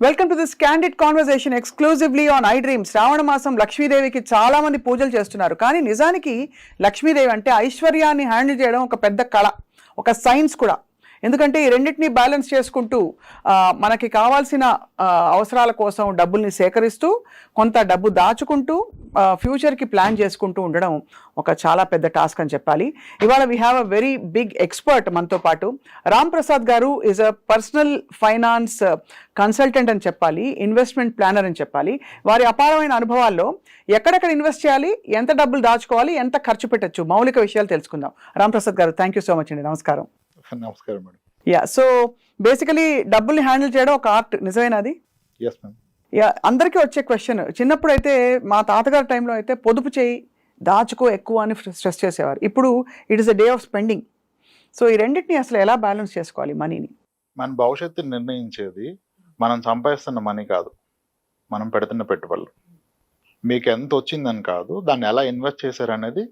Welcome to this candid conversation exclusively on iDream. శ్రావణ మాసం లక్ష్మీదేవికి చాలా మంది పూజలు చేస్తున్నారు, కానీ నిజానికి లక్ష్మీదేవి అంటే ఐశ్వర్యాన్ని హ్యాండిల్ చేయడం ఒక పెద్ద కళ, ఒక సైన్స్ కూడా. ఎందుకంటే ఈ రెండింటిని బ్యాలెన్స్ చేసుకుంటూ మనకి కావాల్సిన అవసరాల కోసం డబ్బుల్ని సేకరిస్తూ కొంత డబ్బు దాచుకుంటూ ఫ్యూచర్కి ప్లాన్ చేసుకుంటూ ఉండడం ఒక చాలా పెద్ద టాస్క్ అని చెప్పాలి. ఇవాళ we have a very big expert మనతో పాటు. రామ్ ప్రసాద్ గారు is a personal finance consultant అని చెప్పాలి, ఇన్వెస్ట్మెంట్ ప్లానర్ అని చెప్పాలి. వారి అపారమైన అనుభవాల్లో ఎక్కడెక్కడ ఇన్వెస్ట్ చేయాలి, ఎంత డబ్బులు దాచుకోవాలి, ఎంత ఖర్చు పెట్టచ్చు, మౌలిక విషయాలు తెలుసుకుందాం. రామ్ ప్రసాద్ గారు, థ్యాంక్ యూ సో మచ్ అండి. నమస్కారం. నమస్కారం మేడం. యా, సో బేసికలీ డబ్బుల్ని హ్యాండిల్ చేయడం ఒక ఆర్ట్, నిజమేనా అది? Yes ma'am. యా, అందరికీ వచ్చే క్వశ్చన్. చిన్నప్పుడు అయితే మా తాతగారి టైంలో అయితే పొదుపు చేయి, దాచుకో ఎక్కువ అని స్ట్రెస్ చేసేవారు. ఇప్పుడు it is a day of spending. So ఈ రెండింటిని అసలు ఎలా బ్యాలెన్స్ చేసుకోవాలి మనీని? మన భవిష్యత్తుని నిర్ణయించేది మనం సంపాదిస్తున్న మనీ కాదు, మనం పెడుతున్న పెట్టుబడులు. మీకు ఎంత వచ్చిందని కాదు, దాన్ని ఎలా ఇన్వెస్ట్ చేశారనేది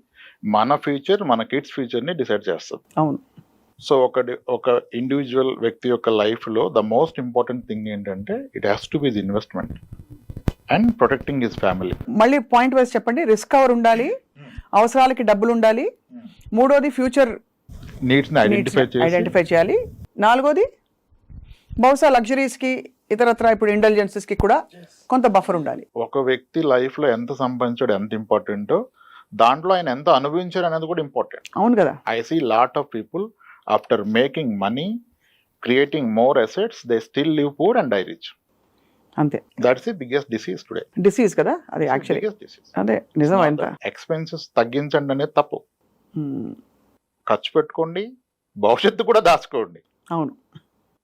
మన ఫ్యూచర్, మన కిడ్స్ ఫ్యూచర్ని డిసైడ్ చేస్తుంది. అవును. సో ఒక ఇండివిజువల్ వ్యక్తి యొక్క లైఫ్లో ద మోస్ట్ ఇంపార్టెంట్ థింగ్ ఏంటంటే it has to be the investment and protecting his family. మళ్ళీ పాయింట్ వైజ్ చెప్పండి. రిస్క్ కవర్ ఉండాలి, అవసరాలకి డబ్బులు ఉండాలి, మూడోది ఫ్యూచర్ నీడ్స్ని ఐడెంటిఫై చేయాలి, నాలుగోది బహుశా లగ్జరీస్కి ఇతరత్ర ఇప్పుడు ఇంటెలిజెన్సెస్కి కూడా కొంత బఫర్ ఉండాలి. ఒక వ్యక్తి లైఫ్లో ఎంత సంపాదించాడు ఎంత ఇంపార్టెంటో, దాంట్లో ఆయన ఎంత అనుభవించారు అనేది కూడా ఇంపార్టెంట్. అవును కదా. I see lot of people after making money, creating more assets, they still live poor and die rich. అంతే. That's the biggest disease today. Disease కదా అది యాక్చువల్లీ. అదే నిజం. ఎంత ఎక్స్పెన్సెస్ తగ్గించండి అనేది తప్పు. ఖర్చు పెట్టుకోండి, భవిష్యత్తు కూడా దాచుకోండి. అవును.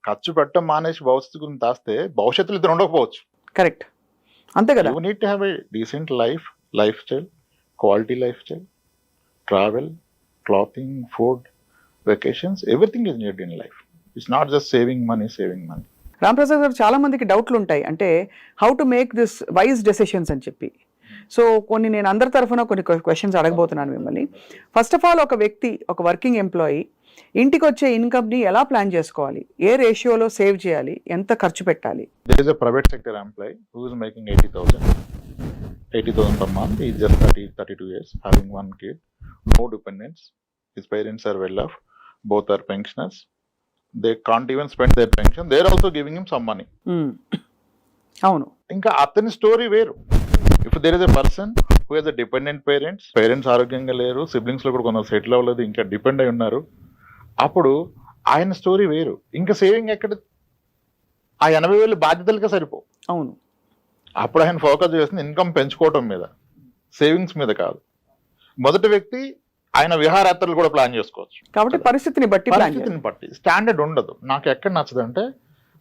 ఖర్చు పెట్టడం మానేసి భవిష్యత్తు గురించి దాస్తే భవిష్యత్తులో ఇద్దరు ఉండకపోవచ్చు. కరెక్ట్. అంతే కదా. You need to have a decent life style, quality life style, travel, clothing, food, vacations, everything is need in life. It's not just saving money. Ram Prasad గారు, చాలా మందికి డౌట్లు ఉంటాయి, అంటే how to make this wise decisions అని చెప్పి. So కొన్ని నేను అందరి తరఫున కొన్ని క్వశ్చన్స్ అడగబోతున్నాను మిమ్మల్ని. ఫస్ట్ ఆఫ్ ఆల్, ఒక వ్యక్తి, ఒక వర్కింగ్ ఎంప్లాయీ ఇంటికి వచ్చే ఇన్కమ్ని ఎలా ప్లాన్ చేసుకోవాలి, ఏ రేషియోలో సేవ్ చేయాలి, ఎంత ఖర్చు పెట్టాలి? There is a private sector employee who is making 80,000 per month. He is just 32 years, having one kid, no dependents. His parents are well off, both are pensioners. They can't even spend their pension. They are also giving him some money. అవును. ఇంకా అతని story వేరు. If there is a person who has a dependent parents ఆరోగ్యంగా లేరు, siblings లో కూడా కొందరు settle అవ్వలేదు, ఇంకా డిపెండ్ అయి ఉన్నారు, అప్పుడు ఆయన స్టోరీ వేరు. ఇంకా సేవింగ్ ఎక్కడ? ఆ 80,000 బాధ్యతలుగా సరిపో. అవును. అప్పుడు ఆయన ఫోకస్ చేస్తుంది ఇన్కమ్ పెంచుకోవటం మీద, సేవింగ్స్ మీద కాదు. మొదటి వ్యక్తి ఆయన విహారయాత్రలు కూడా ప్లాన్ చేసుకోవచ్చు. కాబట్టి పరిస్థితిని బట్టి స్టాండర్డ్ ఉండదు. నాకు ఎక్కడ నచ్చదంటే,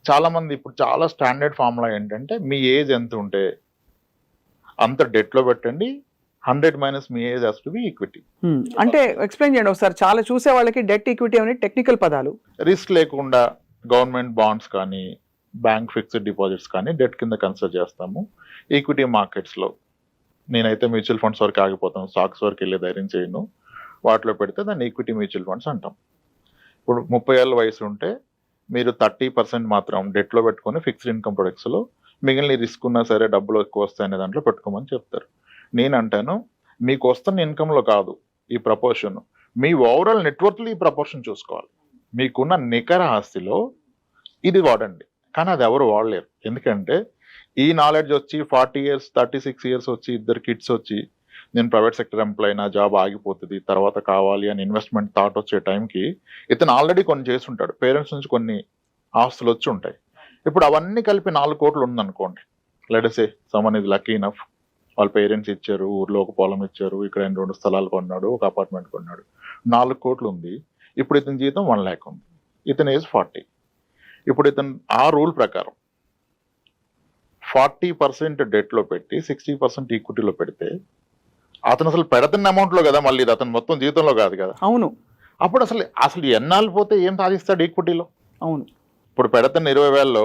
చాలా మంది ఇప్పుడు చాలా స్టాండర్డ్ ఫార్ములా ఏంటంటే, మీ ఏజ్ ఎంత ఉంటే అంత డెట్ లో పెట్టండి, 100 minus me age has to be equity. అంటే ఎక్స్ప్లెయిన్ చేయండి ఒకసారి. చాలా చూసే వాళ్ళకి డెట్ ఈక్విటీ అనే టెక్నికల్ పదాలు. రిస్క్ లేకుండా గవర్నమెంట్ బాండ్స్ కానీ, బ్యాంక్ ఫిక్స్డ్ డిపాజిట్స్ కానీ డెట్ కింద కన్సిడర్ చేస్తాము. ఈక్విటీ మార్కెట్స్లో నేనైతే మ్యూచువల్ ఫండ్స్ వరకు ఆగిపోతాను, స్టాక్స్ వరకు వెళ్ళే ధైర్యం చేయను. వాటిలో పెడితే దాన్ని ఈక్విటీ మ్యూచువల్ ఫండ్స్ అంటాం. ఇప్పుడు 30 ఏళ్ళ వయసు ఉంటే మీరు 30% మాత్రం డెట్లో పెట్టుకొని ఫిక్స్డ్ ఇన్కమ్ ప్రొడక్ట్స్లో, మిగిలిన రిస్క్ ఉన్నా సరే డబ్బులు ఎక్కువ వస్తాయనే దాంట్లో పెట్టుకోమని చెప్తారు. నేను అంటాను, మీకు వస్తున్న ఇన్కంలో కాదు ఈ ప్రపోర్షన్, మీ ఓవరాల్ నెట్వర్క్లో ఈ ప్రపోర్షన్ చూసుకోవాలి. మీకున్న నికర ఆస్తిలో ఇది వాడండి. కానీ అది ఎవరు వాడలేరు. ఎందుకంటే ఈ నాలెడ్జ్ వచ్చి 40 ఇయర్స్ 36 ఇయర్స్ వచ్చి, 2 కిడ్స్ వచ్చి, నేను ప్రైవేట్ సెక్టర్ ఎంప్లాయీ, నా జాబ్ ఆగిపోతుంది, తర్వాత కావాలి అని ఇన్వెస్ట్మెంట్ థాట్ వచ్చే టైంకి ఇతను ఆల్రెడీ కొన్ని చేసి ఉంటాడు. పేరెంట్స్ నుంచి కొన్ని ఆస్తులు వచ్చి ఉంటాయి. ఇప్పుడు అవన్నీ కలిపి 4 కోట్లు ఉందనుకోండి. Let say someone is lucky enough, వాళ్ళ పేరెంట్స్ ఇచ్చారు, ఊర్లో ఒక పొలం ఇచ్చారు, ఇక్కడ 2 స్థలాలు కొన్నాడు, ఒక అపార్ట్మెంట్ కొన్నాడు, 4 కోట్లు ఉంది. ఇప్పుడు ఇతని జీతం 1 lakh ఉంది, ఇతని ఏజ్ 40. ఇప్పుడు ఇతను ఆ రూల్ ప్రకారం 40% డెట్లో పెట్టి 60% ఈక్విటీలో పెడితే, అతను అసలు పెడుతున్న అమౌంట్లో కదా, మళ్ళీ ఇది అతను మొత్తం జీవితంలో కాదు కదా. అవును. అప్పుడు అసలు ఎన్నాళ్ళు పోతే ఏం సాధిస్తాడు ఈక్విటీలో? అవును. ఇప్పుడు పెడుతున్న 20,000లో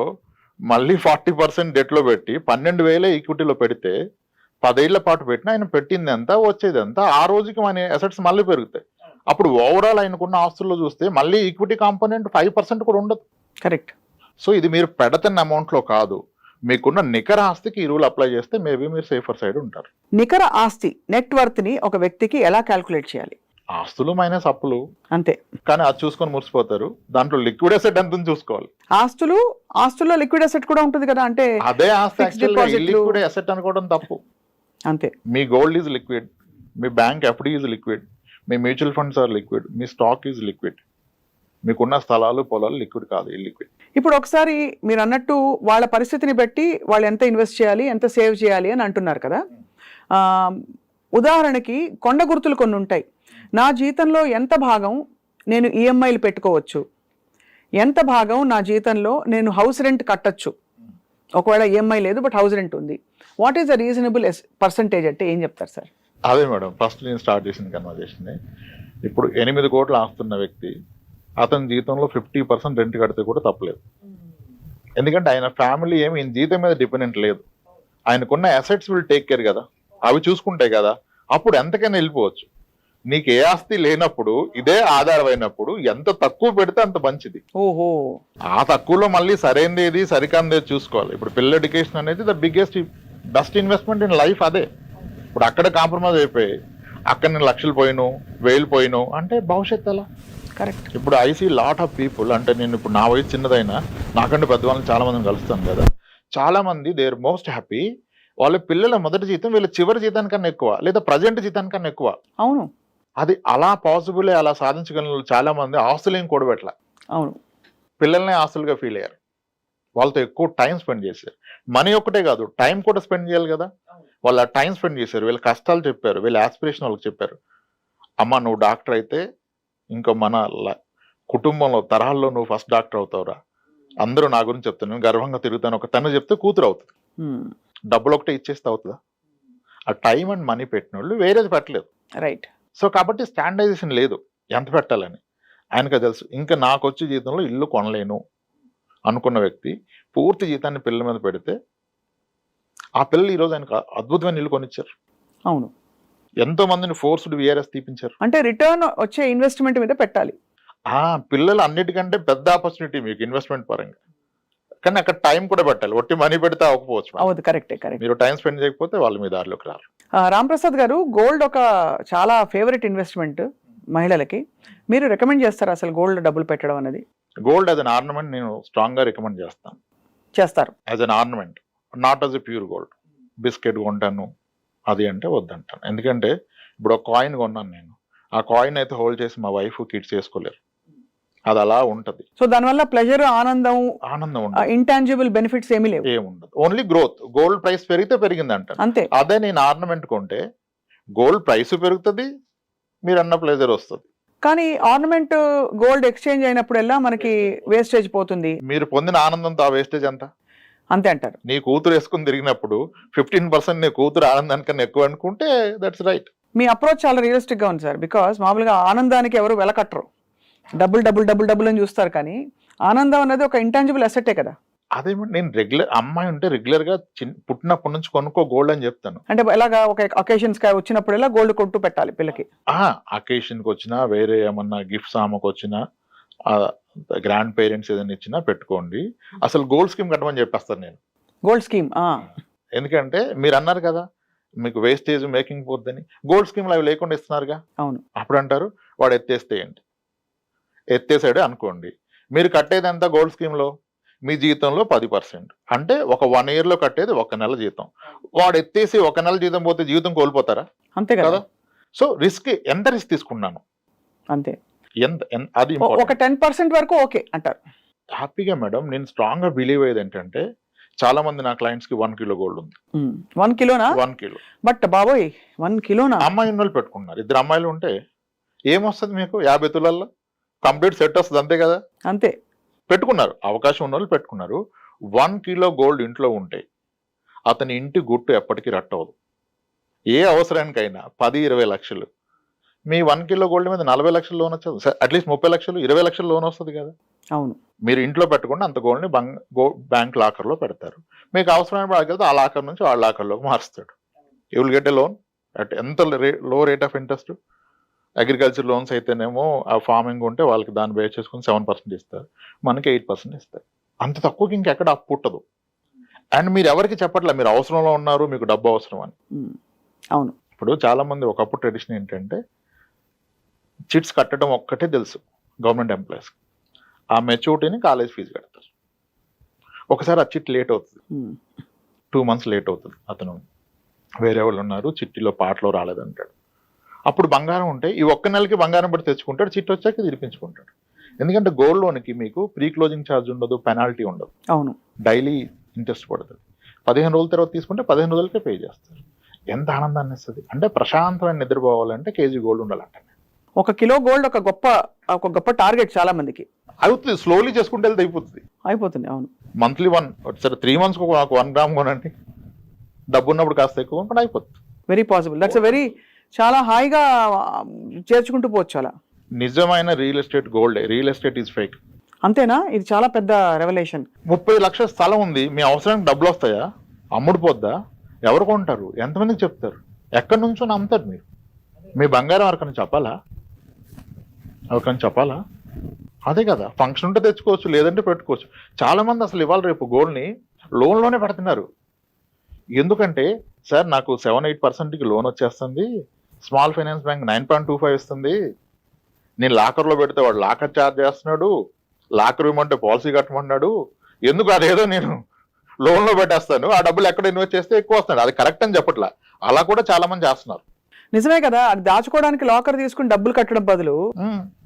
మళ్ళీ 40% డెట్లో పెట్టి 12,000 ఈక్విటీలో పెడితే 10 ఏళ్ల పాటు పెట్టినా ఆయన పెట్టింది ఎంత, వచ్చేది ఎంత, ఆ రోజుకి మన అసెట్స్ మళ్ళీ పెరుగుతాయి. అప్పుడు ఓవరాల్ ఆయనకున్న ఆస్తుల్లో చూస్తే మళ్ళీ ఈక్విటీ కాంపోనెంట్ 5% కూడా ఉండదు. కరెక్ట్. సో ఇది మీరు పెడుతున్న అమౌంట్లో కాదు, మీకున్న నికర ఆస్తికి ఈ రూల్ అప్లై చేస్తే మేబీ మీరు సేఫర్ సైడ్ ఉంటారు. నికర ఆస్తి నెట్ వర్త్ ని ఒక వ్యక్తికి ఎలా క్యాల్కులేట్ చేయాలి? ఆస్తులు మైనస్ అప్పులు, అంతే. కానీ అది చూసుకొని మురిసిపోతారు. దాంట్లో లిక్విడ్ అసెట్ ఎంత చూసుకోవాలి. ఆస్తుల్లో లిక్విడ్ అసెట్ కూడా ఉంటుంది కదా, అంటే అదే ఆస్తి లిక్విడ్ అసెట్ అనుకోవడం తప్పు. అంతే. మీ గోల్డ్ ఈజ్ లిక్విడ్, మీ బ్యాంక్ ఎఫ్డి ఈజ్ లిక్విడ్, మీ మ్యూచువల్ ఫండ్స్ ఆర్ లిక్విడ్, మీ స్టాక్ ఈజ్ లిక్విడ్. మీకున్న స్థలాలు పొలాలు లిక్విడ్ కాదు, ఇల్లిక్విడ్. ఇప్పుడు ఒకసారి మీరు అన్నట్టు వాళ్ళ పరిస్థితిని బట్టి వాళ్ళు ఎంత ఇన్వెస్ట్ చేయాలి, ఎంత సేవ్ చేయాలి అని అంటున్నారు కదా. ఉదాహరణకి కొండ గుర్తులు కొన్ని ఉంటాయి. నా జీతంలో ఎంత భాగం నేను ఈఎంఐలు పెట్టుకోవచ్చు, ఎంత భాగం నా జీతంలో నేను హౌస్ రెంట్ కట్టచ్చు, ఒకవేళ ఈఎంఐ లేదు బట్ హౌస్ రెంట్ ఉంది, what is the reasonable percentage అంటే ఏం చెప్తారు సార్? అదే మేడం, ఫస్ట్ నేను స్టార్ట్ చేసిన కన్వర్జేషన్. ఇప్పుడు 8 కోట్లు ఆస్తున్న వ్యక్తి అతని జీతంలో 50% రెంట్ కడితే కూడా తప్పలేదు. ఎందుకంటే ఆయన ఫ్యామిలీ ఏమి ఈయన జీతం మీద డిపెండెంట్ లేదు. ఆయనకున్న అసెట్స్ విల్ టేక్ కేర్ కదా, అవి చూసుకుంటాయి కదా, అప్పుడు ఎంతకైనా వెళ్ళిపోవచ్చు. నీకు ఏ ఆస్తి లేనప్పుడు ఇదే ఆధారమైనప్పుడు ఎంత తక్కువ పెడితే అంత మంచిది. ఓహో, ఆ తక్కువలో మళ్ళీ సరైనది ఏది సరికాందేది చూసుకోవాలి. ఇప్పుడు పిల్లల ఎడ్యుకేషన్ అనేది the best investment in life. అదే ఇప్పుడు అక్కడ కాంప్రమైజ్ అయిపోయి అక్కడ నేను లక్షలు పోయిను 1000 పోయిను అంటే భవిష్యత్తు ఎలా? కరెక్ట్. ఇప్పుడు I see lot of people, అంటే నేను ఇప్పుడు నా వయసు చిన్నదైనా నాకంటే పెద్దవాళ్ళని చాలా మందిని కలుస్తాను కదా, చాలా మంది దే ఆర్ మోస్ట్ హ్యాపీ. వాళ్ళ పిల్లల మొదటి జీతం వీళ్ళ చివరి జీతానికన్నా ఎక్కువ, లేదా ప్రజెంట్ జీతానికన్నా ఎక్కువ. అవును, అది అలా పాసిబుల్, అలా సాధించగల చాలా మంది ఆస్తులు ఏం కూడబెట్ల. అవును, పిల్లల్ని ఆస్తులుగా ఫీల్ అయ్యారు, వాళ్ళతో ఎక్కువ టైం స్పెండ్ చేశారు. మనీ ఒక్కటే కాదు, టైం కూడా స్పెండ్ చేయాలి కదా. వాళ్ళు ఆ టైం స్పెండ్ చేశారు, వీళ్ళ కష్టాలు చెప్పారు, వీళ్ళ ఆస్పిరేషన్ వాళ్ళకి చెప్పారు. అమ్మ నువ్వు డాక్టర్ అయితే ఇంకో మన కుటుంబంలో తరహాల్లో నువ్వు ఫస్ట్ డాక్టర్ అవుతావురా, అందరూ నా గురించి చెప్తాను, నేను గర్వంగా తిరుగుతాను. ఒక తను చెప్తే కూతురు అవుతుంది. డబ్బులు ఒకటే ఇచ్చేస్తే అవుతుందా? ఆ టైం అండ్ మనీ పెట్టిన వాళ్ళు వేరేది పెట్టలేదు. రైట్. సో కాబట్టి స్టాండర్డైజేషన్ లేదు ఎంత పెట్టాలని. ఆయనకు తెలుసు. ఇంకా నాకు వచ్చే జీతంలో ఇల్లు కొనలేను అనుకున్న వ్యక్తి పూర్తి జీతాన్ని పిల్లల మీద పెడితే ఆ పిల్లలు ఈరోజు ఆయనకు అద్భుతమైన ఇల్లు కొనిచ్చారు. అవును, ఎంతో మందిని ఫోర్స్డ్ విఆర్ఎస్ తీపించారు. అంటే రిటర్న్ వచ్చే ఇన్వెస్ట్మెంట్ మీద పెట్టాలి. పిల్లలు అన్నిటికంటే పెద్ద ఆపర్చునిటీ మీకు ఇన్వెస్ట్మెంట్ పరంగా, కానీ అక్కడ టైం కూడా పెట్టాలి. ఒట్టి మనీ పెడితే అవ్వకపోవచ్చు. అవును, కరెక్టే, కరెక్ట్. మీరు టైం స్పెండ్ చేయకపోతే వాళ్ళు మీ దారిలోకి రారు. రామ్ ప్రసాద్ గారు, గోల్డ్ ఒక చాలా ఫేవరెట్ ఇన్వెస్ట్మెంట్ మహిళలకి. మీరు రికమెండ్ చేస్తారు అసలు గోల్డ్ డబ్బులు పెట్టడం అనేది? గోల్డ్ యాజ్ అన్ ఆర్నమెంట్ నేను స్ట్రాంగ్ గా రికమెండ్ చేస్తాను. చేస్తారు as an ornament, not as a pure gold. Biscuit కొంటాను అది అంటే వద్దంటాను. ఎందుకంటే ఇప్పుడు ఒక కాయిన్ కొన్నాను నేను, ఆ కాయిన్ అయితే హోల్డ్ చేసి మా వైఫ్ కిడ్స్ చేసుకోలేరు. అది అలా ఉంటది. సో దానివల్ల ప్లెజర్, ఆనందం ఉండదు. ఇంటాంజిబుల్ బెనిఫిట్స్ ఏమీ లేవు. ఏముండదు, ఓన్లీ గ్రోత్. గోల్డ్ ప్రైస్ పెరిగితే పెరిగింది అంటారు అంతే. అదే నేను ఆర్నమెంట్ కొంటే గోల్డ్ ప్రైస్ పెరుగుతుంది, మీరు అన్న ప్లెజర్ వస్తుంది. కానీ ఆర్నమెంట్ గోల్డ్ ఎక్స్చేంజ్ అయినప్పుడల్లా మనకి వేస్టేజ్ పోతుంది. మీరు పొందిన ఆనందంతో ఆ వేస్టేజ్ అంతా అంతే అంటారు. నీ కూతురు వేసుకుని తిరిగినప్పుడు 15% నీ కూతురు ఆనందానికన్నా ఎక్కువ అనుకుంటే దట్స్ రైట్. మీ అప్రోచ్ చాలా రియలిస్టిక్ గా ఉంది సార్. బికాస్ మామూలుగా ఆనందానికి ఎవరు వెలకట్టరు, డబుల్ డబుల్ డబుల్ డబుల్ అని చూస్తారు. కానీ ఆనందం అనేది ఒక ఇంటాంజిబుల్ అసెట్టే కదా. అదేమంటే నేను రెగ్యులర్ అమ్మాయి ఉంటే రెగ్యులర్ గా పుట్టినప్పటి నుంచి కొనుక్కో గోల్డ్ అని చెప్తాను. అంటే ఎలాగా ఒక అకేషన్స్ వచ్చినప్పుడల్లా గోల్డ్ కొట్టు పెట్టాలి పిల్లకి. అకేషన్ కి వచ్చినా, వేరే ఏమన్నా గిఫ్ట్స్ ఆమెకు వచ్చినా, గ్రాండ్ పేరెంట్స్ ఏదైనా ఇచ్చినా పెట్టుకోండి. అసలు గోల్డ్ స్కీమ్ కట్టమని చెప్పేస్తాను నేను. Gold scheme? ఎందుకంటే మీరు అన్నారు కదా మీకు వేస్టేజ్ మేకింగ్ పోద్దని, గోల్డ్ స్కీమ్ అవి లేకుండా ఇస్తున్నారుగా. అవును. అప్పుడు అంటారు వాడు ఎత్తేస్తే ఏంటి, ఎత్తేసాడు అనుకోండి, మీరు కట్టేది ఎంత గోల్డ్ స్కీమ్ లో? మీ జీతంలో 10%, అంటే ఒక 1 year లో కట్టేది 1 నెల జీతం. వాడు ఎత్తేసి 1 నెల జీతం పోతే జీవితం కోల్పోతారా? అంతే కదా. సో రిస్క్, ఎంత రిస్క్ తీసుకున్నాను అంతే. అది ఒక 10% వరకు ఓకే అంటారు హ్యాపీగా. మేడం నేను స్ట్రాంగ్ గా బిలీవ్ అయ్యేది ఏంటంటే, చాలా మంది నా క్లయింట్స్ కి 1 kilo గోల్డ్ ఉంది. 1 కిలోనా? 1 kilo. బట్ బాబోయ్ 1 కిలోనా? అమ్మాయి వాళ్ళు పెట్టుకున్నారు, 2 అమ్మాయిలు ఉంటే ఏమొస్తుంది మీకు? 50 తులాల్లో కంప్లీట్ సెట్ వస్తుంది, అంతే కదా. అంతే. పెట్టుకున్నారు, అవకాశం ఉన్న వాళ్ళు పెట్టుకున్నారు. 1 kilo గోల్డ్ ఇంట్లో ఉంటే అతని ఇంటి గుట్టు ఎప్పటికీ రట్టవదు. ఏ అవసరానికైనా 10-20 లక్షలు, మీ 1 kilo గోల్డ్ మీద 40 లక్షలు లోన్ వచ్చేది, అట్లీస్ట్ 30 లక్షలు 20 లక్షలు లోన్ వస్తుంది కదా. అవును. మీరు ఇంట్లో పెట్టుకుంటే అంత గోల్డ్ని బ్యాంక్ లాకర్లో పెడతారు. మీకు అవసరమైన వాడికి ఆ లాకర్ నుంచి వాళ్ళ లాకర్లోకి మారుస్తాడు. You will get a loan at ఎంత లో rate of interest. Agriculture loans అయితేనేమో ఆ ఫార్మింగ్ ఉంటే వాళ్ళకి దాన్ని బేస్ చేసుకుని 7% ఇస్తారు, మనకి 8% ఇస్తారు. అంత తక్కువకి ఇంకెక్కడ అప్పు పుట్టదు. అండ్ మీరు ఎవరికి చెప్పట్లే మీరు అవసరంలో ఉన్నారు, మీకు డబ్బు అవసరం అని. అవును. ఇప్పుడు చాలా మంది ఒకప్పుడు ట్రెడిషన్ ఏంటంటే చిట్స్ కట్టడం ఒక్కటే తెలుసు గవర్నమెంట్ ఎంప్లాయీస్. ఆ మెచ్యూరిటీని కాలేజ్ ఫీజు కడతారు. ఒకసారి ఆ చిట్ లేట్ అవుతుంది, 2 months లేట్ అవుతుంది, అతను వేరే వాళ్ళు ఉన్నారు చిట్టిలో పాటలో రాలేదంటాడు. అప్పుడు బంగారం ఉంటే ఈ ఒక్క నెలకి బంగారం పడి తెచ్చుకుంటాడు, చిట్ వచ్చాక తీర్పించుకుంటాడు. ఎందుకంటే గోల్డ్ లోన్కి మీకు ప్రీ క్లోజింగ్ ఛార్జ్ ఉండదు, పెనాల్టీ ఉండదు, అవును, డైలీ ఇంట్రెస్ట్ పడుతుంది. 15 రోజుల తర్వాత తీసుకుంటే 15 రోజులకే పే చేస్తారు. ఎంత ఆనందాన్ని ఇస్తుంది అంటే, ప్రశాంతమైన నిద్రపోవాలంటే కేజీ గోల్డ్ ఉండాలంట. 1 kilo గోల్డ్ ఒక గొప్ప టార్గెట్ చాలా మందికి. అవుతుంది, స్లోలీ చేసుకుంటే వెళ్తే అయిపోతుంది. అవును, మంత్లీ 3 months ఒక 1 gram కొనండి, డబ్బు ఉన్నప్పుడు కాస్త ఎక్కువ కొనుక్కొని అయిపోతుంది. Very possible. దట్స్ చాలా హాయిగా చేర్చుకుంటూ పోవచ్చు అలా. నిజమైన real estate gold, real estate is fake. అంతేనా? ఇది చాలా పెద్ద రెవల్యూషన్. 30 లక్షల స్థలం ఉంది, మీ అవసరానికి డబ్బులు వస్తాయా? అమ్ముడు పోద్దా? ఎవరు కొంటారు? ఎంతమందికి చెప్తారు? ఎక్కడి నుంచో నమ్ముతారు మీరు? మీ బంగారం ఎవరికైనా చెప్పాలా? అదే కదా, ఫంక్షన్ ఉంటే తెచ్చుకోవచ్చు, లేదంటే పెట్టుకోవచ్చు. చాలా మంది అసలు ఇవాళ రేపు గోల్డ్ని లోన్లోనే పెడుతున్నారు. ఎందుకంటే సార్ నాకు 7-8% లోన్ వచ్చేస్తుంది, స్మాల్ ఫైనాన్స్ బ్యాంక్ 9.25 ఇస్తుంది, నేను లాకర్లో పెడితే వాడు లాకర్ ఛార్జ్ చేస్తున్నాడు, లాకర్ ఇవ్వమంటే పాలసీ కట్టమన్నాడు, ఎందుకు అదేదో నేను లోన్లో పెట్టేస్తాను, ఆ డబ్బులు ఎక్కడ ఇన్వెస్ట్ చేస్తే ఎక్కువ వస్తున్నాడు. అది కరెక్ట్ అని చెప్పట్లా, అలా కూడా చాలా మంది చేస్తున్నారు. నిజమే కదా, అది దాచుకోవడానికి లాకర్ తీసుకుని డబ్బులు కట్టడం బదులు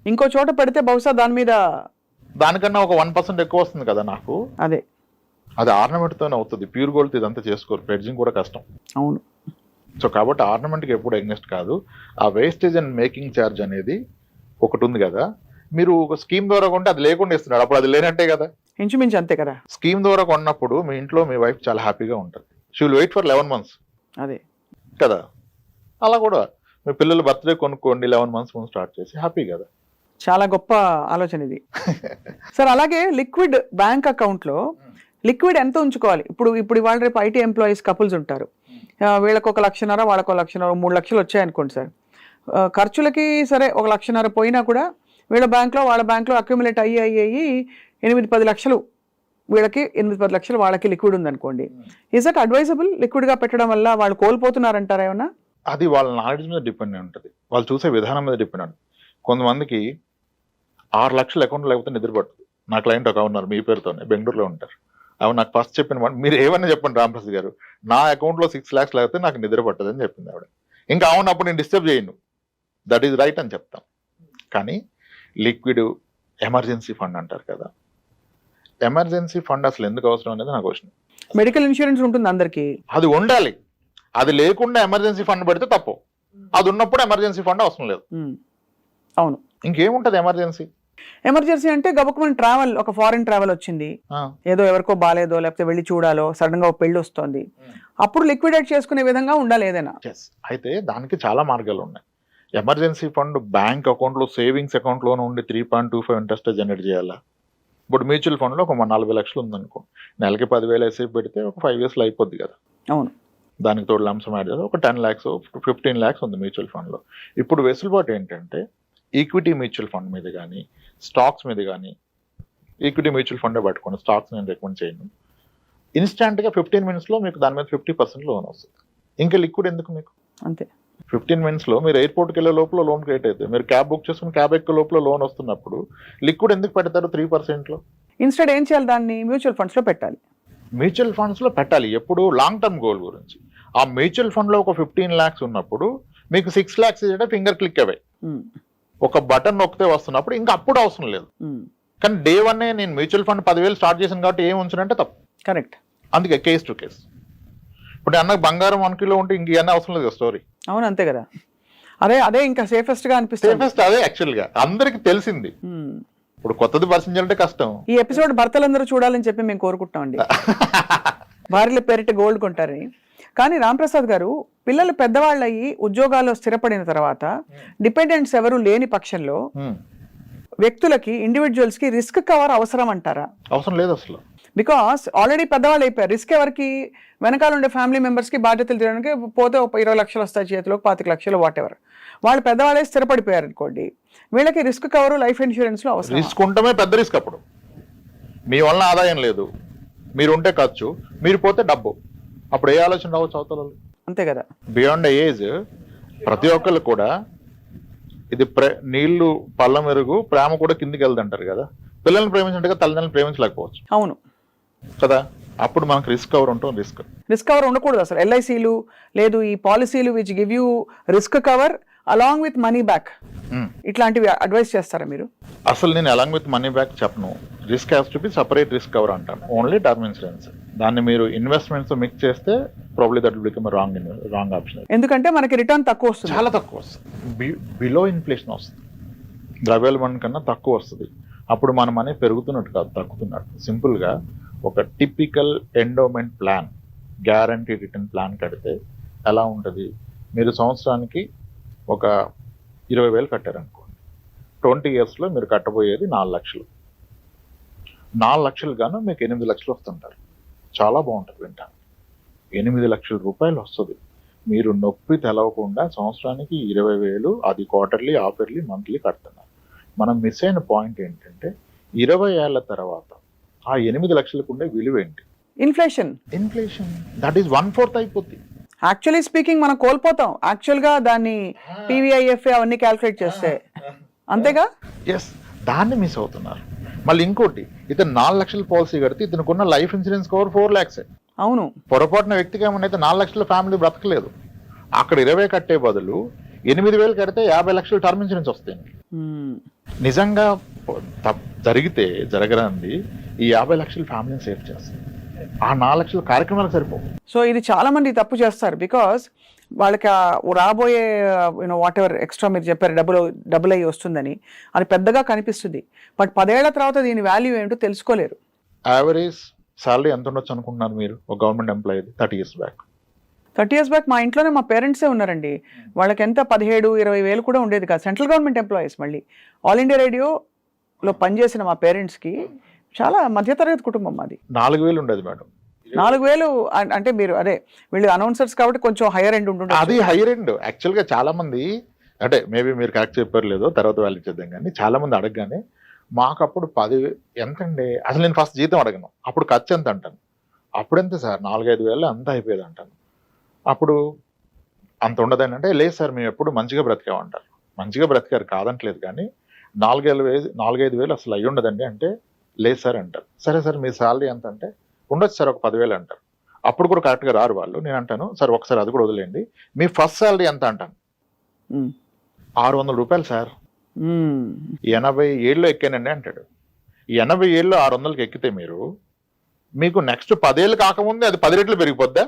ఇంకో చోట పెడితే బహుశా దానికన్నా ఒక 1% ఎక్కువ వస్తుంది కదా నాకు. అది ఆర్నమెంట్తోనే అవుతుంది, ప్యూర్ గోల్డ్ ఇదంతా చేసుకోరు, ప్రెడ్జింగ్ కూడా కష్టం. అవును. సో కాబట్టి ఆర్నమెంట్కి ఎప్పుడు ఎగ్నెస్ట్ కాదు. ఆ వేస్టేజ్ అండ్ మేకింగ్ ఛార్జ్ అనేది ఒకటి ఉంది కదా, మీరు ఒక స్కీమ్ ద్వారా కొంటే అది లేకుండా ఇస్తున్నాడు, అప్పుడు అది లేనట్టే కదా. ఇంచుమించు అంతే కదా. స్కీమ్ ద్వారా కొన్నప్పుడు మీ ఇంట్లో మీ వైఫ్ చాలా హ్యాపీగా ఉంటుంది, she will wait for 11 months. అదే కదా, అలా కూడా మీ పిల్లలు బర్త్డే కొనుక్కోండి, 11 months ముందు స్టార్ట్ చేసి హ్యాపీ కదా. చాలా గొప్ప ఆలోచన ఇది. సార్ అలాగే లిక్విడ్ బ్యాంక్ అకౌంట్లో లిక్విడ్ ఎంత ఉంచుకోవాలి? ఇప్పుడు ఇవాళ రేపు ఐటీ ఎంప్లాయీస్ కపుల్స్ ఉంటారు, వీళ్ళకి 1 లక్షన్నర, వాళ్ళకి 1 లక్షన్నర, 3 లక్షలు వచ్చాయనుకోండి సార్. ఖర్చులకి సరే 1 లక్షన్నర పోయినా కూడా వాళ్ళ బ్యాంక్లో అక్యుములేట్ అయ్యి 8-10 లక్షలు వీళ్ళకి, 8-10 లక్షలు వాళ్ళకి లిక్విడ్ ఉందనుకోండి. Is that advisable? లిక్విడ్గా పెట్టడం వల్ల వాళ్ళు కోల్పోతున్నారంటారా ఏమన్నా? అది వాళ్ళ నాలెడ్జ్ మీద డిపెండ్ అయి ఉంటుంది, వాళ్ళు చూసే విధానం మీద డిపెండ్ ఉంటుంది. కొంతమందికి 6 లక్షల అకౌంట్ లేకపోతే నిద్ర పడుతుంది. నా క్లయింట్ ఒక ఉన్నారు, మీ పేరుతోనే బెంగళూరులో ఉంటారు. అవి నాకు ఫస్ట్ చెప్పిన మీరు ఏమన్నా చెప్పండి రామప్రసాద్ గారు, నా అకౌంట్లో 6 lakhs లేకపోతే నాకు నిద్ర పట్టదు అని చెప్పింది ఆవిడ. ఇంకా అవునప్పుడు నేను డిస్టర్బ్ చేయను, దట్ ఈజ్ రైట్ అని చెప్తాం. కానీ లిక్విడ్ ఎమర్జెన్సీ ఫండ్ అంటారు కదా, ఎమర్జెన్సీ ఫండ్ అసలు ఎందుకు అవసరం అనేది నాకు క్వశ్చన్. మెడికల్ ఇన్సూరెన్స్ ఉంటుంది అందరికి, అది ఉండాలి. అది లేకుండా ఎమర్జెన్సీ ఫండ్ పెడితే తప్పు, అది ఉన్నప్పుడు ఎమర్జెన్సీ ఫండ్ అవసరం లేదు. అవును. ఇంకేముంటది ఎమర్జెన్సీ అంటే గబుక్కుమని ట్రావెల్, ఒక ఫారిన్ ట్రావెల్ వచ్చింది, ఏదో ఎవరికో బాలేదో లేకపోతే వెళ్ళి చూడాలో, సడన్ గా ఒక పెళ్లి వస్తుంది, అప్పుడు లిక్విడేట్ చేసుకునే విధంగా ఉండాలి ఏదైనా. అయితే దానికి చాలా మార్గాలు ఉన్నాయి. ఎమర్జెన్సీ ఫండ్ బ్యాంక్ అకౌంట్లో, సేవింగ్స్ అకౌంట్లోనే ఉండి 3.25 ఇంట్రెస్ట్ జనరేట్ చేయాలా? ఇప్పుడు మ్యూచువల్ ఫండ్లో ఒక 40 లక్షలు ఉందనుకో, నెలకి 10,000 వేసి పెడితే ఒక 5 yearsలో అయిపోద్ది కదా. అవును. దానికి తోడు లంసం యాడ్ చేస్తే ఒక 10 lakhs 15 lakhs ఉంది మ్యూచువల్ ఫండ్లో. ఇప్పుడు వెసులుబాటు ఏంటంటే ఈక్విటీ మ్యూచువల్ ఫండ్ మీద కానీ, స్టాక్స్ మీద కానీ, ఈక్విటీ మ్యూచువల్ ఫండే పట్టుకోండి, స్టాక్స్ నేను రికమెండ్ చేయను. ఇన్స్టాంట్గా 15 minutesలో మీకు దాని మీద 50% లోన్ వస్తుంది. ఇంకా లిక్విడ్ ఎందుకు మీకు? అంతే. 15 minutesలో మీరు ఎయిర్పోర్ట్కి వెళ్ళే లోపల లోన్ క్రియేట్ అవుతుంది, మీరు క్యాబ్ బుక్ చేసుకుని క్యాబ్ ఎక్కే లోపల లోన్ వస్తున్నప్పుడు లిక్విడ్ ఎందుకు పెడతారు 3%లో? ఇన్స్టెడ్ ఏం చేయాలి, దాన్ని మ్యూచువల్ ఫండ్స్లో పెట్టాలి. మ్యూచువల్ ఫండ్స్లో పెట్టాలి ఎప్పుడు లాంగ్ టర్మ్ గోల్ గురించి. ఆ మ్యూచువల్ ఫండ్లో ఒక 15 lakhs ఉన్నప్పుడు మీకు 6 lakhs ఫింగర్ క్లిక్ అవే, ఒక బటన్ నొక్కితే వస్తున్నప్పుడు ఇంకా అప్పుడు అవసరం లేదు. కానీ డే 1 నేను మ్యూచువల్ ఫండ్ 10,000 స్టార్ట్ చేశాను కాబట్టి ఏం ఉంచానంటే తప్పు. కరెక్ట్. అందుకే కేస్ టు కేస్. ఇప్పుడు అన్నకు బంగారం 1 kilo ఉంటే ఇంక ఇవన్నీ అవసరం లేదు కదా స్టోరీ. అవును, అంతే కదా. అదే ఇంకా సేఫెస్ట్ గా అనిపిస్తుంది. సేఫెస్ట్ అదే యాక్చువల్ గా అందరికి తెలిసింది. ఇప్పుడు కొత్తది పరిచయం చేయాలంటే కష్టం. ఈ ఎపిసోడ్ భర్తలందరూ చూడాలని చెప్పి మేము కోరుకుంటామండి, భార్యల పేరిట గోల్డ్ కొంటారని. కానీ రాంప్రసాద్ గారు, పిల్లలు పెద్దవాళ్ళు అయ్యి ఉద్యోగాల్లో స్థిరపడిన తర్వాత డిపెండెంట్స్ ఎవరు లేని పక్షంలో వ్యక్తులకి, ఇండివిజువల్స్ కి రిస్క్ కవర్ అవసరం అంటారా? అవసరం లేదు అసలు. బికాస్ ఆల్రెడీ పెద్దవాళ్ళు అయిపోయారు, రిస్క్ ఎవరికి? వెనకాల ఉండే ఫ్యామిలీ మెంబర్స్ కి బాధ్యతలు తీయడానికి పోతే 20 లక్షలు వస్తాయి చేతిలో, 25 లక్షలు, వాట్ ఎవర్. వాళ్ళు పెద్దవాళ్ళే స్థిరపడిపోయారు అనుకోండి, వీళ్ళకి రిస్క్ కవర్, లైఫ్ ఇన్సూరెన్స్ లో అవసరం. రిస్క్ ఉండటమే పెద్ద రిస్క్. అప్పుడు మీ వల్ల ఆదాయం లేదు, మీరుంటే ఖర్చు, మీరు పోతే డబ్బు. అప్పుడు ఏ ఆలోచన రావచ్చు అవతల? అంతే కదా. బియాండ్ ఏజ్ ప్రతి ఒక్కళ్ళు కూడా ఇది నీళ్లు పళ్ళ మెరుగు, ప్రేమ కూడా కిందికి వెళ్తుంటారు కదా. పిల్లల్ని ప్రేమించినట్టుగా తల్లిదండ్రులను ప్రేమించలేకపోవచ్చు అవును కదా. అప్పుడు మనకు రిస్క్ కవర్ ఉంటుంది. రిస్క్ కవర్ ఉండకూడదు అసలు. ఎల్ఐసీలు లేదు, ఈ పాలసీలు which give you risk cover along with money back, ఇట్లాంటివి అడ్వైస్ చేస్తారా మీరు? అసలు నేను అలాంగ్ విత్ మనీ బ్యాక్ చెప్పను. Risk has to be separate risk cover అంటాను. Only term insurance. దాన్ని మీరు ఇన్వెస్ట్మెంట్స్ మిక్స్ చేస్తే probably that will become wrong option. ఎందుకంటే మనకి రిటర్న్ తక్కువ వస్తుంది, చాలా తక్కువ వస్తుంది. బిలో ఇన్ఫ్లేషన్ వస్తుంది. ద్రవ్యోల్బణం కన్నా తక్కువ వస్తుంది. అప్పుడు మన మనీ పెరుగుతున్నట్టు కాదు, తగ్గుతున్నట్టు. సింపుల్గా ఒక typical endowment plan, guarantee return plan కడితే ఎలా ఉంటుంది? మీరు సంవత్సరానికి ఒక 20,000 కట్టారనుకోండి, 20 yearsలో మీరు కట్టబోయేది 4 లక్షలు. 4 లక్షలు గాను మీకు 8 లక్షలు వస్తుంటారు. చాలా బాగుంటుంది వింటాను. 8 లక్షల రూపాయలు వస్తుంది. మీరు నొప్పి తెలవకుండా సంవత్సరానికి 20,000, అది క్వార్టర్లీ, హాఫర్లీ, మంత్లీ కడుతున్నారు. మనం మిస్ అయిన పాయింట్ ఏంటంటే 20 ఏళ్ల తర్వాత ఆ 8 లక్షలకు ఉండే విలువ ఏంటి? ఇన్ఫ్లేషన్. దట్ ఈస్ 1/4 అయిపోతుంది. యాక్చువల్లీ స్పీకింగ్ మనం కోల్పోతాం యాక్చువల్గా దాన్ని పీవీఐఎఫ్ఏ అవన్నీ క్యాల్కులేట్ చేస్తే, అంతేగా? ఎస్, దాన్ని మిస్ అవుతున్నారు. మళ్ళీ ఇంకోటి, ఇతను 4 లక్షల పాలసీ కడితే ఇతనుకున్న లైఫ్ ఇన్సూరెన్స్ కవర్ 4 lakhs. అవును. పొరపాటున వ్యక్తికి ఏమన్నా 4 లక్షల ఫ్యామిలీ బ్రతకలేదు. అక్కడ 20 కట్టే బదులు 8,000 కడితే 50 లక్షలు టర్మ్ ఇన్సూరెన్స్ వస్తాయి. నిజంగా జరిగితే జరగరాంది ఈ 50 లక్షలు ఫ్యామిలీని సేవ్ చేస్తుంది. ఆ 4 లక్షల కార్యక్రమాలకు సరిపోవు. సో ఇది చాలా మంది తప్పు చేస్తారు. బికాస్ వాళ్ళకి రాబోయే వాట్ ఎవర్ ఎక్స్ట్రా మీరు చెప్పారు డబుల్ అయ్యి వస్తుందని, అది పెద్దగా కనిపిస్తుంది. బట్ 10 ఏళ్ల తర్వాత దీని వాల్యూ ఏంటో తెలుసుకోలేరు. యావరేజ్ సాలరీ ఎంత ఉండొచ్చు అనుకుంటున్నారు మీరు ఒక government employee 30 years back? 30 years back మా ఇంట్లోనే మా పేరెంట్సే ఉన్నారండి. వాళ్ళకి ఎంత 17-20 వేలు కూడా ఉండేది కాదు. Central government employees. మళ్ళీ ఆల్ ఇండియా రేడియోలో పనిచేసిన మా పేరెంట్స్కి చాలా మధ్యతరగతి కుటుంబం మాది. 4,000 ఉండేది మేడం. 4,000 అంటే మీరు అదే వీళ్ళు అనౌన్సర్స్ కాబట్టి కొంచెం హైయర్ ఎండ్ ఉంటుంది. అది హైయర్ ఎండ్. యాక్చువల్గా చాలా మంది, అంటే మేబీ మీరు కరెక్ట్ చెప్పారు లేదో తర్వాత వాళ్ళు చేద్దాం, కానీ చాలా మంది అడగగానే మాకు అప్పుడు 10,000 ఎంతండి, అసలు నేను ఫస్ట్ జీతం అడగను, అప్పుడు ఖర్చు ఎంత అంటాను. అప్పుడు ఎంత సార్ 4-5 వేలు అంతా అయిపోయేది అంటాను. అప్పుడు అంత ఉండదని అంటే, లేదు సార్ మేము ఎప్పుడు మంచిగా బ్రతికామంటారు. మంచిగా బ్రతికారు కాదంటలేదు, కానీ 4-5 వేలు అసలు అయ్యి ఉండదండి అంటే, లేదు సార్ అంటారు. సరే సార్ మీ శాలరీ ఎంత అంటే, ఉండొచ్చు సార్ ఒక 10,000 అంటారు. అప్పుడు కూడా కరెక్ట్గా రారు వాళ్ళు. నేను అంటాను సార్ ఒకసారి అది కూడా వదిలేండి, మీ ఫస్ట్ శాలరీ ఎంత అంటాను. 600 రూపాయలు సార్. 87లో ఎక్కానండి అంటాడు. 87లో 600కి ఎక్కితే మీకు నెక్స్ట్ 10 ఏళ్ళు కాకముందే అది 10 రెట్లు పెరిగిపోద్దా?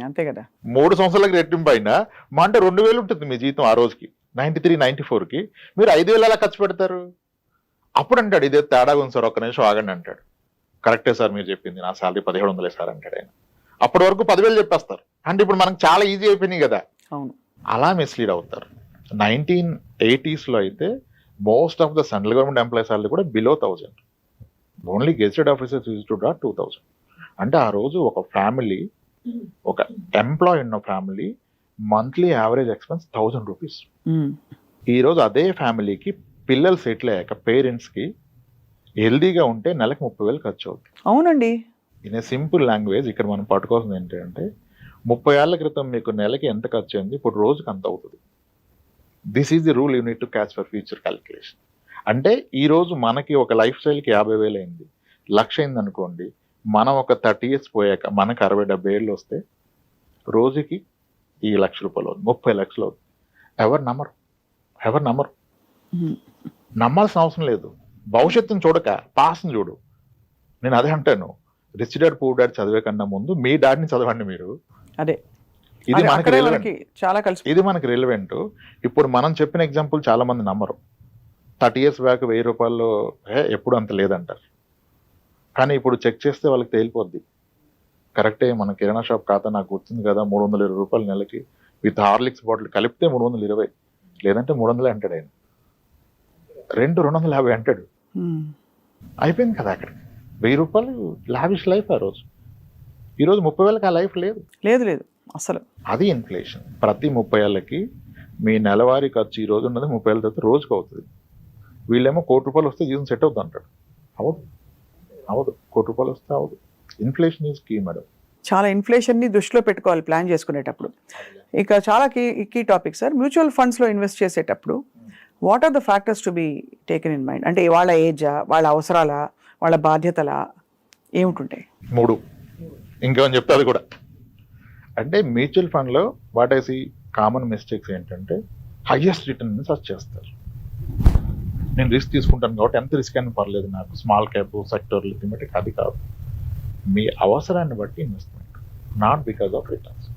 అంతే కదా. 3 సంవత్సరాలకి రెట్టింపు అయినా మా అంటే 2,000 ఉంటుంది మీ జీతం ఆ రోజుకి. 93-94కి మీరు 5,000 ఎలా ఖర్చు పెడతారు? అప్పుడు అంటాడు ఇదే తేడా ఉంది సార్, ఒక్క నిమిషం ఆగండి అంటాడు. కరెక్టే సార్ మీరు చెప్పింది, నా శాలరీ 1,700 సార్ అంటాడు ఆయన. అప్పటి వరకు 10,000 చెప్పేస్తారు. అంటే ఇప్పుడు మనకు చాలా ఈజీ అయిపోయినాయి కదా. అవును. అలా మిస్లీడ్ అవుతారు. 1980sలో అయితే most of the central government employees salary కూడా below 1,000. Only gazetted officers use to draw 2,000. అంటే ఆ రోజు ఒక ఫ్యామిలీ, ఒక ఎంప్లాయీ ఉన్న family monthly average expense 1,000 rupees. ఈ రోజు అదే ఫ్యామిలీకి పిల్లలు సెటిల్ అయ్యాక పేరెంట్స్కి హెల్దీగా ఉంటే నెలకు 30,000 ఖర్చు అవుతుంది. అవునండి. ఇన్ ఏ సింపుల్ లాంగ్వేజ్ ఇక్కడ మనం పట్టుకోవాల్సింది ఏంటంటే 30 ఏళ్ల క్రితం మీకు నెలకి ఎంత ఖర్చు అయింది, ఇప్పుడు రోజుకి అంత అవుతుంది. This is the rule you need to catch for future calculation. అంటే ఈ రోజు మనకి ఒక లైఫ్ స్టైల్కి 50,000 అయింది, 1,00,000 అయింది అనుకోండి. మనం ఒక 30 years పోయాక మనకు 60-70 ఏళ్ళు వస్తే రోజుకి ఈ 1,00,000 రూపాయలు అవుతుంది, 30 లక్షలు అవుతుంది. ఎవరు నమ్మరు. నమ్మాల్సిన అవసరం లేదు. భవిష్యత్తును చూడక పాస్ట్ని చూడు. నేను అదే అంటాను, రిచ్ డాడ్ పూర్ డాడ్ చదివే కన్నా ముందు మీ డాడ్ని చదవండి మీరు. అదే ఇది మనకి రిలవెంట్. చాలా కలిసి ఇది మనకి రిలవెంట్. ఇప్పుడు మనం చెప్పిన ఎగ్జాంపుల్ చాలా మంది నమ్మరు. 30 years బ్యాక్ 1,000 రూపాయల్లో ఎప్పుడు అంత లేదంటారు. కానీ ఇప్పుడు చెక్ చేస్తే వాళ్ళకి తేలిపోద్ది. కరెక్టే, మన కిరాణా షాప్ ఖాతా నాకు గుర్తుంది కదా, 320 రూపాయలు నెలకి విత్ హార్లిక్స్ బాటిల్ కలిపితే 320, లేదంటే 300 అంటాడు ఆయన. 250 అంటాడు. అయిపోయింది కదా అక్కడ. 1,000 రూపాయలు లావిష్ లైఫ్ ఆ రోజు. ఈరోజు 30,000కి ఆ లైఫ్ లేదు అసలు. అది ఇన్ఫ్లేషన్. ప్రతి 30 ఏళ్ళకి మీ నెలవారీ ఖర్చు ఈ రోజు ఉన్నది 30 ఏళ్ళ తర్వాత రోజుకు అవుతుంది. వీళ్ళేమో 1,00,00,000 రూపాయలు వస్తే జీవితం సెట్ అవుతుంది అంటాడు. అవదు. 1,00,00,000 రూపాయలు వస్తే అవదు. Inflation is key madam. చాలా ఇన్ఫ్లేషన్ని దృష్టిలో పెట్టుకోవాలి ప్లాన్ చేసుకునేటప్పుడు. ఇక చాలా కీ టాపిక్ సార్, మ్యూచువల్ ఫండ్స్లో ఇన్వెస్ట్ చేసేటప్పుడు what are the factors to be taken in mind? అంటే వాళ్ళ ఏజా, వాళ్ళ అవసరాలా, వాళ్ళ బాధ్యతలా, ఏమిటుంటాయి? 3 ఇంకేమని చెప్తే అది కూడా. అంటే మ్యూచువల్ ఫండ్లో what I see common mistakes ఏంటంటే హైయెస్ట్ రిటర్న్ సర్చ్ చేస్తారు. నేను రిస్క్ తీసుకుంటాను కాబట్టి ఎంత రిస్క్ అయినా పర్లేదు, నాకు స్మాల్ క్యాప్ సెక్టర్ థిమెటిక్ అది కాదు. మీ అవసరాన్ని బట్టి investment, not because of returns.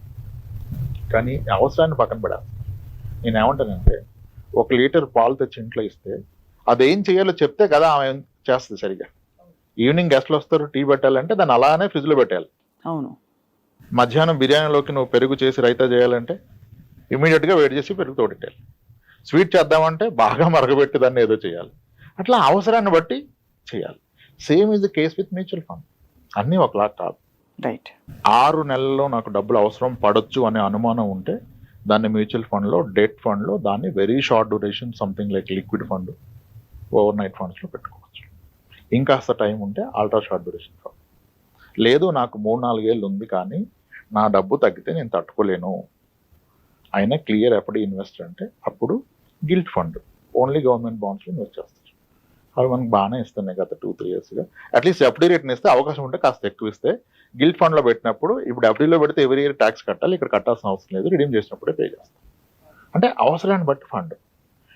కానీ అవసరాన్ని పక్కన పెడాలి. నేను ఏమంటానంటే, 1 లీటర్ పాలు తెచ్చి ఇంట్లో ఇస్తే అదేం చేయాలో చెప్తే కదా ఆమె చేస్తుంది సరిగా. ఈవినింగ్ గెస్ట్లు వస్తారు, టీ పెట్టాలంటే దాన్ని అలానే ఫ్రిడ్జ్లో పెట్టాలి. అవును. మధ్యాహ్నం బిర్యానీలోకి నువ్వు పెరుగు చేసి రైతా చేయాలంటే ఇమీడియట్గా వేడి చేసి పెరుగు తోడెట్టాలి. స్వీట్ చేద్దామంటే బాగా మరగబెట్టి దాన్ని ఏదో చేయాలి. అట్లా అవసరాన్ని బట్టి చేయాలి. Same is the case with mutual fund. అన్నీ ఒకలా కాదు. రైట్. 6 నెలల్లో నాకు డబ్బులు అవసరం పడొచ్చు అనే అనుమానం ఉంటే దాన్ని మ్యూచువల్ ఫండ్లో, డెట్ ఫండ్లో, దాన్ని very short duration something like liquid fund, over night ఫండ్స్లో పెట్టుకోవచ్చు. ఇంకాస్త టైం ఉంటే అల్ట్రా షార్ట్ డ్యూరేషన్ ఫండ్. లేదు నాకు 3-4 ఏళ్ళు ఉంది కానీ నా డబ్బు తగ్గితే నేను తట్టుకోలేను, అయినా క్లియర్ ఎప్పుడు ఇన్వెస్టర్ అంటే అప్పుడు గిల్ట్ ఫండ్, ఓన్లీ గవర్నమెంట్ బాండ్స్లో ఇన్వెస్ట్ చేస్తారు. అవి మనకు బాగానే ఇస్తున్నాయి గత 2-3 ఇయర్స్గా. అట్లీస్ట్ ఎఫ్డీ రేట్ని ఇస్తే అవకాశం ఉంటే కాస్త ఎక్కువ ఇస్తే. గిల్ట్ ఫండ్లో పెట్టినప్పుడు ఇప్పుడు ఎఫ్డీలో పెడితే ఎవరీ ఇయర్ ట్యాక్స్ కట్టాలి, ఇక్కడ కట్టాల్సిన అవసరం లేదు, రిడీమ్ చేసినప్పుడే పే చేస్తాం. అంటే అవసరాన్ని బట్టి ఫండ్.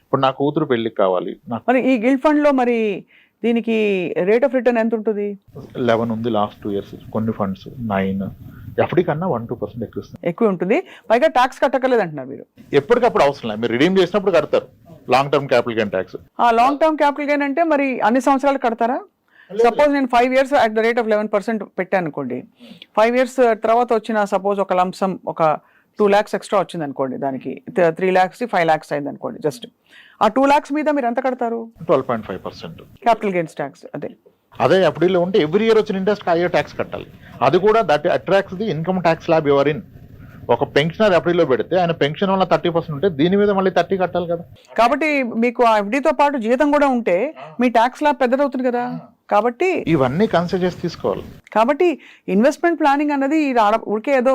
ఇప్పుడు నా కూతురు పెళ్ళికి కావాలి, మరి ఈ గిల్ట్ ఫండ్లో మరి దీనికి రేట్ ఆఫ్ రిటర్న్ ఎంత ఉంటుంది? 11 ఉంది లాస్ట్ 2 ఇయర్స్, కొన్ని ఫండ్స్ 9, ఎఫ్డీ కన్నా 1-2% ఎక్కువ ఇస్తుంది. ఎక్కువ ఉంటుంది, పైగా ట్యాక్స్ కట్టకలేదు అంటున్నారు మీరు. ఎప్పటికప్పుడు అవసరం లేదు, మీరు రిడీమ్ చేసినప్పుడు కడతారు long term capital gain tax. Long term capital gain అంటే మరి అన్ని సంవత్సరాలు కడతారా? సపోజ్ నేను 5 years at the rate of 11% పెట్టాను అనుకోండి, 5 years తర్వాత వచ్చిన సపోజ్ ఒక లంసమ్ ఒక 2 lakhs ఎక్స్ట్రా వచ్చింది అనుకోండి, దానికి 3 lakhs 5 lakhs అయింది అనుకోండి, జస్ట్ ఆ 2 lakhs మీద మీరు ఎంత కడతారు? 12.5% క్యాపిటల్ గెయిన్స్ ట్యాక్స్. అదే ఎఫ్డీలో ఉంటే ఎవ్రీ ఇయర్ వచ్చిన ఇంట్రెస్ట్ హైయర్ ట్యాక్స్ కట్టాలి. అది కూడా that attracts the income tax slab your in. ఒక పెన్షనర్ ఎఫ్డీలో పెడితే ఆయన పెన్షన్ వల్ల 30% ఉంటే దీని మీద మళ్ళీ 30 కట్టాలి కదా. కాబట్టి మీకు ఆ ఎఫ్డీతో పాటు జీతం కూడా ఉంటే మీ ట్యాక్స్ స్లాబ్ పెద్దదవుతుంది కదా. కాబట్టి ఇవన్నీ కన్సిడర్ చేసి తీసుకోవాలి. కాబట్టి ఇన్వెస్ట్మెంట్ ప్లానింగ్ అన్నది ఊరికే ఏదో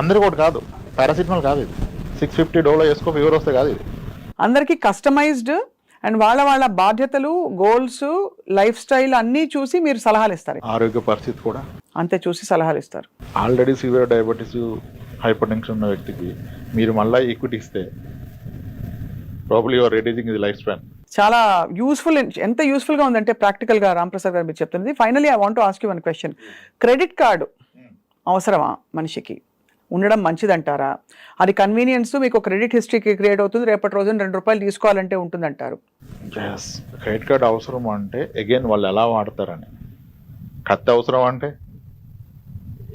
అందరు కూడా కాదు, పారాసిటమాల్ కాదు ఇది. $650 వేసుకో ఫీవర్ వస్తే కాదు ఇది. అందరికీ కస్టమైజ్డ్ అండ్ వాళ్ళ బాధ్యతలు, గోల్స్, లైఫ్ స్టైల్ అన్నీ చూసి మీరు సలహాలు ఇస్తారు. ఆరోగ్య పరిస్థితి కూడా అంతే చూసి సలహాలు ఇస్తారు. Already severe diabetes, hyper tension ఉన్న వ్యక్తికి మీరు మళ్ళీ ఈక్విటీ ఇస్తే probably your reducing the life span. చాలా యూస్ఫుల్. ఎంత యూస్ఫుల్గా ఉందంటే ప్రాక్టికల్గా రాంప్రసాద్ గారు మీరు చెప్తున్నది. Finally I want to ask you one question. Credit card అవసరమా మనిషికి? ఉండడం మంచిదంటారా? అది కన్వీనియన్స్, మీకు క్రెడిట్ హిస్టరీకి క్రియేట్ అవుతుంది, రేపటి రోజున ₹2 తీసుకోవాలంటే ఉంటుందంటారు. ఎస్, క్రెడిట్ కార్డ్ అవసరం అంటే అగైన్ వాళ్ళు ఎలా వాడతారని. కత్తి అవసరం అంటే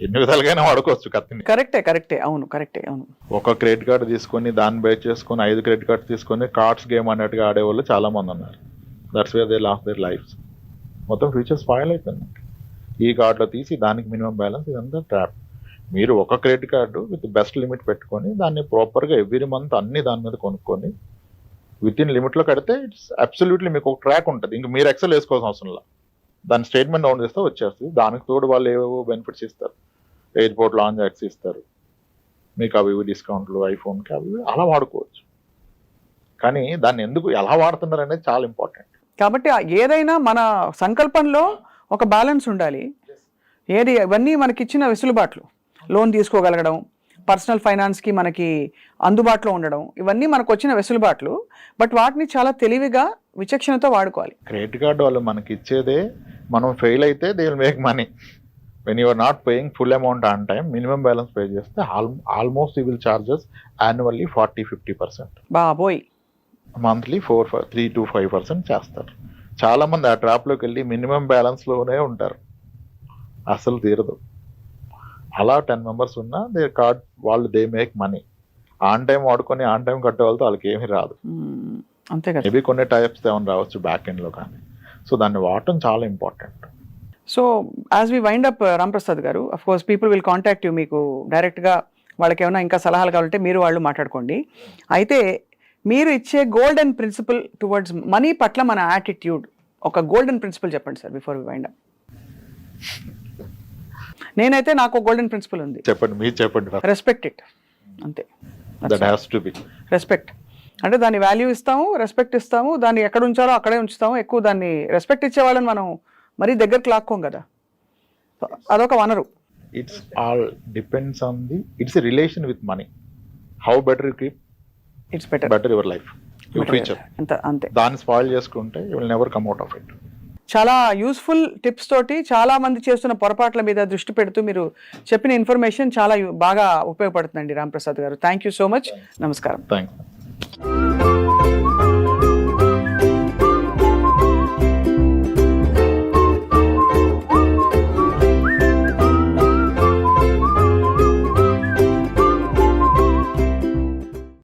ఎన్ని విధాలుగానే వాడుకోవచ్చు కత్తిని. కరెక్టే. అవును. ఒక క్రెడిట్ కార్డు తీసుకొని దాన్ని బేస్ చేసుకొని 5 క్రెడిట్ కార్డు తీసుకొని కార్డ్స్ గేమ్ అన్నట్టుగా ఆడేవాళ్ళు చాలా మంది ఉన్నారు. That's where they last there lifes. మొత్తం ఫ్యూచర్ స్పాయిల్ అయిపోయింది. ఈ కార్డులో తీసి దానికి మినిమం బ్యాలెన్స్, ఇదంతా ట్రాప్. మీరు ఒక credit card with best limit పెట్టుకొని దాన్ని ప్రాపర్గా ఎవ్రీ మంత్ అన్ని దాని మీద కొనుక్కొని విత్ ఇన్ లిమిట్లో కడితే ఇట్స్ అబ్సల్యూట్లీ మీకు ఒక ట్రాక్ ఉంటుంది. ఇంక మీరు ఎక్సెల్ వేసుకోవాల్సిన అవసరం లేదు. దాని స్టేట్మెంట్ డౌన్ చేస్తే వచ్చేస్తుంది. దానికి తోడు వాళ్ళు ఏవేవో బెనిఫిట్స్ ఇస్తారు, ఎయిర్పోర్ట్ లాంజ్ యాక్స్ ఇస్తారు, మీకు అవి డిస్కౌంట్లు, ఐఫోన్కి అవి అలా వాడుకోవచ్చు. కానీ దాన్ని ఎందుకు ఎలా వాడుతున్నారు అనేది చాలా ఇంపార్టెంట్. కాబట్టి ఏదైనా మన సంకల్పంలో ఒక బ్యాలెన్స్ ఉండాలి. ఇవన్నీ మనకి ఇచ్చిన వెసులుబాట్లు, లోన్ తీసుకోగలగడం, పర్సనల్ ఫైనాన్స్కి మనకి అందుబాటులో ఉండడం, ఇవన్నీ మనకు వచ్చిన వెసులుబాట్లు. బట్ వాటిని చాలా తెలివిగా, విచక్షణతో వాడుకోవాలి. క్రెడిట్ కార్డు వాళ్ళు మనకి ఇచ్చేదే, మనం ఫెయిల్ అయితే they will make money. When you're not paying full amount on time, minimum balance pay చేస్తే almost you will charges annually 40-50%. బాబోయ్. మంత్లీ 3-5% చేస్తారు. చాలా మంది ఆ ట్రాప్లోకి వెళ్ళి మినిమం బ్యాలెన్స్లోనే ఉంటారు, అసలు తీరదు. అలా 10 members ఉన్నా దే కార్డ్ వాళ్ళు they make money. On time వాడుకొని ఆన్ టైం కట్టే వాళ్ళతో వాళ్ళకి ఏమీ రాదు. అంతే కదా. మేబీ కొన్ని టైప్స్ ఏమైనా రావచ్చు బ్యాక్ ఎండ్లో, కానీ సో దాన్ని వాడటం చాలా important. So as we wind up Ramprasad garu, of course people will contact you. మీకు డైరెక్ట్గా వాళ్ళకి ఏమైనా ఇంకా సలహాలు కావాలంటే మీరు వాళ్ళు మాట్లాడుకోండి. అయితే మీరు ఇచ్చే గోల్డెన్ ప్రిన్సిపల్ టువర్డ్స్ మనీ పట్ల మన యాటిట్యూడ్, ఒక గోల్డెన్ ప్రిన్సిపల్ చెప్పండి sir before we wind up. నేనైతే నాకు గోల్డెన్ ప్రిన్సిపల్ ఉంది, చెప్పండి, మీరు చెప్పండి. రెస్పెక్ట్ ఇట్, అంతే. That has to be respect అంటే దాన్ని వాల్యూ ఇస్తాము, రెస్పెక్ట్ ఇస్తాము, దాన్ని ఎక్కడ ఉంచాలో అక్కడే ఉంచుతాము. ఎక్కువ దాన్ని రెస్పెక్ట్ ఇచ్చే వాళ్ళని మనం మరీ దగ్గరికి లాక్కోం కదా, అదొక వనరు. It's all depends on the it's relation with money. How better you keep it's better, better your life, your future. అంతే. దాన్ని స్పాయిల్ చేసుకుంటే you will never come out of it. చాలా యూస్ఫుల్ టిప్స్ తోటి చాలా మంది చేస్తున్న పొరపాట్ల మీద దృష్టి పెడుతూ మీరు చెప్పిన ఇన్ఫర్మేషన్ చాలా బాగా ఉపయోగపడుతుందండి రాంప్రసాద్ గారు. Thank you so much. నమస్కారం. థ్యాంక్స్.